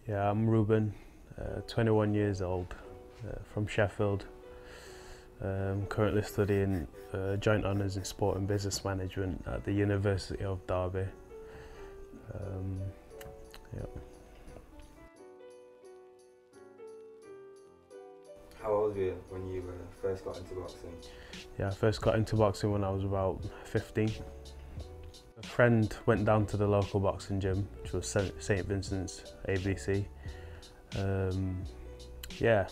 Yeah, I'm Ruben, 21 years old, from Sheffield. Currently studying joint honours in sport and business management at the University of Derby. Yeah. How old were you when you first got into boxing? Yeah, I first got into boxing when I was about 15. A friend went down to the local boxing gym, which was St Vincent's ABC. Yeah,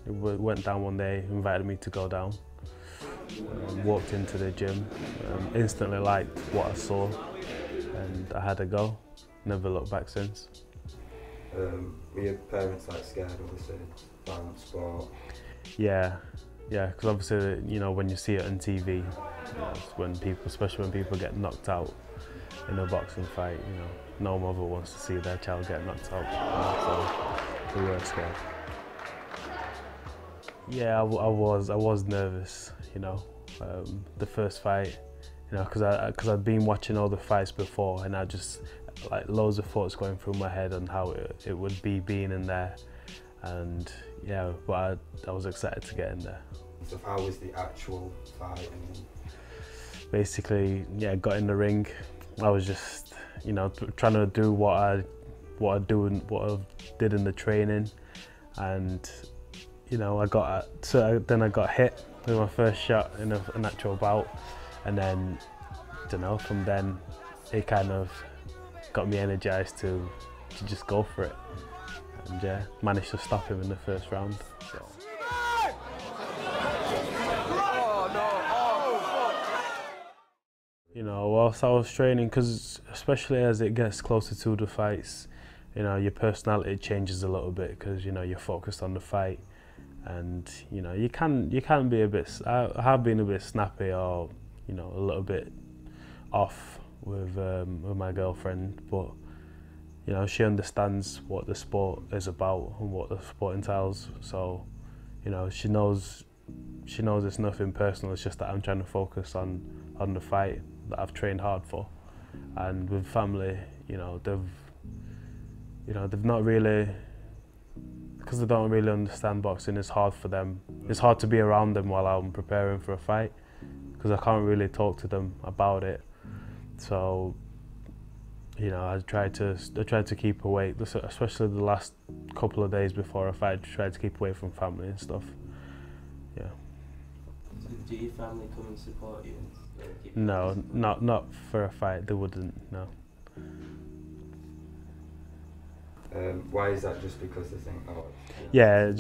it went down one day, invited me to go down. Walked into the gym, instantly liked what I saw, and I had a go. Never looked back since. Were your parents scared, obviously, violent sport? Yeah, because obviously, when you see it on TV, it's when people, especially when people get knocked out in a boxing fight, no mother wants to see their child get knocked out, so we were scared. Yeah, I was nervous, the first fight, because I'd been watching all the fights before, and I just, loads of thoughts going through my head on how it would be being in there, and yeah, but I was excited to get in there. So how was the actual fight? Basically, yeah, got in the ring. I was just, trying to do what I did in the training, and then I got hit with my first shot in an actual bout, and then, from then it kind of got me energised to just go for it, and yeah, managed to stop him in the first round. So. Whilst I was training, because especially as it gets closer to the fights, your personality changes a little bit, because you're focused on the fight, and you can be a bit. I have been a bit snappy, or a little bit off with my girlfriend, but she understands what the sport is about and what the sport entails. So she knows it's nothing personal. It's just that I'm trying to focus on the fight that I've trained hard for. And with family, they've not really, because they don't really understand boxing. It's hard for them. It's hard to be around them while I'm preparing for a fight, because I can't really talk to them about it. So I tried to keep away, especially the last couple of days before a fight. I tried to keep away from family and stuff. Yeah. So do your family come and support you? No, not for a fight. They wouldn't. No. Why is that? Just because they think, oh. Yeah,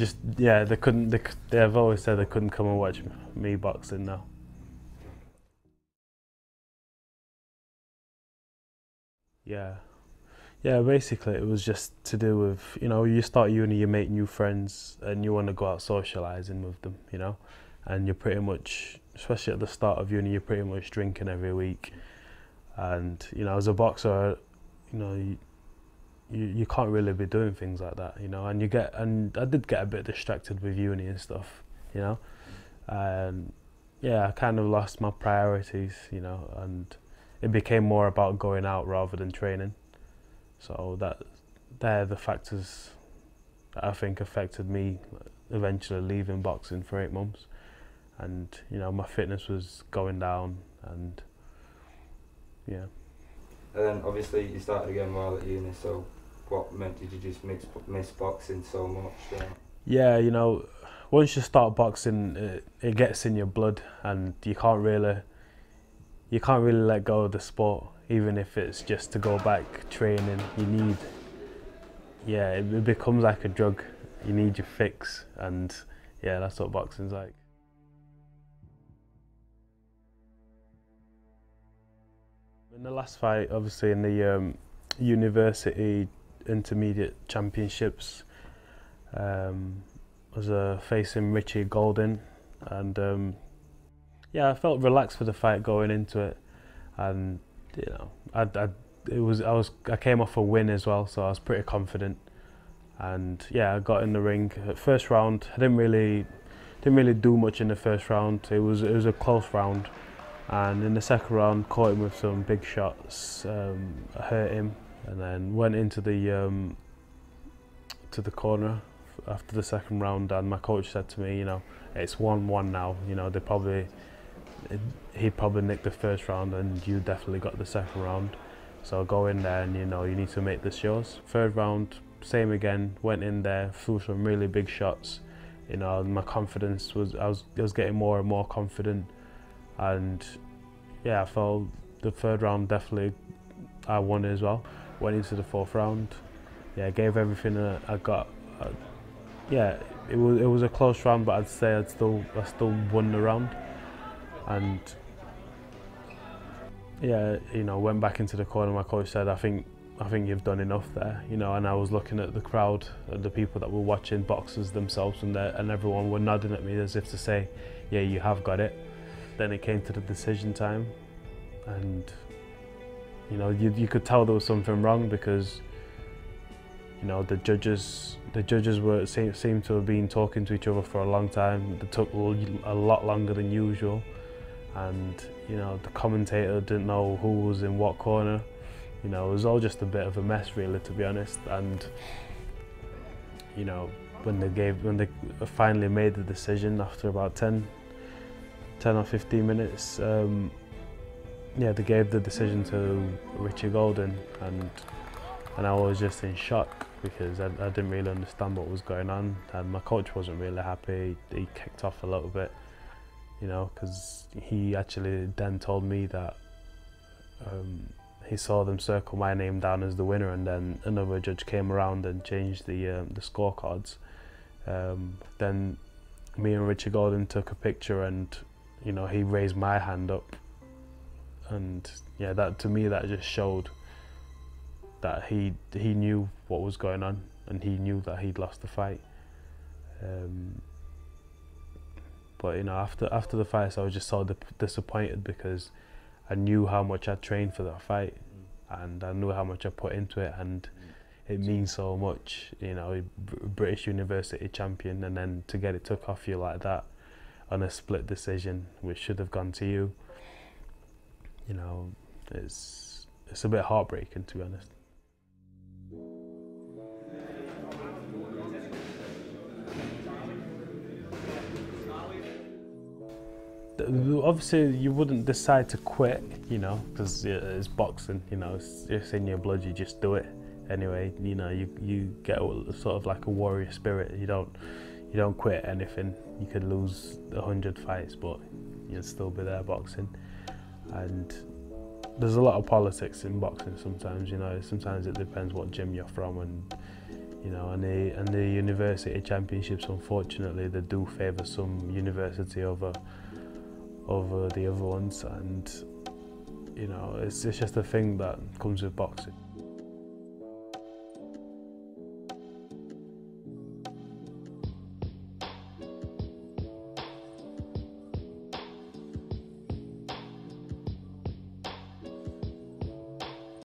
they couldn't. They've always said they couldn't come and watch me boxing. No. Yeah, basically it was just to do with, you start uni, you make new friends, and you want to go out socialising with them, and you're pretty much, especially at the start of uni, you're pretty much drinking every week, and as a boxer, you can't really be doing things like that, and I did get a bit distracted with uni and stuff, and yeah, I kind of lost my priorities, and it became more about going out rather than training. So they're the factors that I think affected me eventually leaving boxing for 8 months. And my fitness was going down, and yeah. And then obviously you started again while at uni, so did you just miss boxing so much? Yeah, once you start boxing, it gets in your blood, and you can't really let go of the sport, even if it's just to go back training. It becomes like a drug. You need your fix, and yeah, that's what boxing's like. In the last fight, obviously in the university intermediate championships, was facing Richie Golden, and yeah, I felt relaxed for the fight going into it, and I came off a win as well, so I was pretty confident, and yeah, I got in the ring. First round, I didn't really do much in the first round. It was a close round, and in the second round, caught him with some big shots, hurt him, and then went into the to the corner after the second round, and my coach said to me, you know, it's 1-1 now. You know, he'd probably nicked the first round, and you definitely got the second round. So go in there, and you know, you need to make this yours. Third round, same again. Went in there, threw some really big shots. You know, my confidence was, I was getting more and more confident, and yeah, I felt the third round definitely I won as well. Went into the fourth round, yeah, gave everything I got. Yeah, it was a close round, but I'd say I still won the round, and yeah, you know, went back into the corner. My coach said, I think you've done enough there, you know. And I was looking at the crowd, at the people that were watching boxers themselves, and everyone were nodding at me as if to say, yeah, you have got it. Then it came to the decision time, and you know, you could tell there was something wrong, because you know, the judges seemed to have been talking to each other for a long time. It took a lot longer than usual, and you know, the commentator didn't know who was in what corner. You know, it was all just a bit of a mess, really, to be honest. And you know, when they finally made the decision after about 10 or 15 minutes, yeah, they gave the decision to Richie Golden, and I was just in shock, because I didn't really understand what was going on, and my coach wasn't really happy. He kicked off a little bit, you know, because he actually then told me that he saw them circle my name down as the winner, and then another judge came around and changed the scorecards. Then me and Richie Golden took a picture, and you know, he raised my hand up, and yeah, that to me, that just showed that he knew what was going on, and he knew that he'd lost the fight. But you know, after the fight, I was just so disappointed, because I knew how much I trained for that fight, and I knew how much I put into it, and it means so much. You know, British University champion, and then to get it took off you like that on a split decision, which should have gone to you. You know, it's a bit heartbreaking, to be honest. Obviously, you wouldn't decide to quit, you know, because it's boxing. You know, it's in your blood. You just do it anyway. You know, you get sort of like a warrior spirit. You don't quit anything. You could lose 100 fights, but you'll still be there boxing. And there's a lot of politics in boxing sometimes. You know, sometimes it depends what gym you're from, and you know, and the university championships, unfortunately, they do favour some university over the other ones, and you know, it's just a thing that comes with boxing.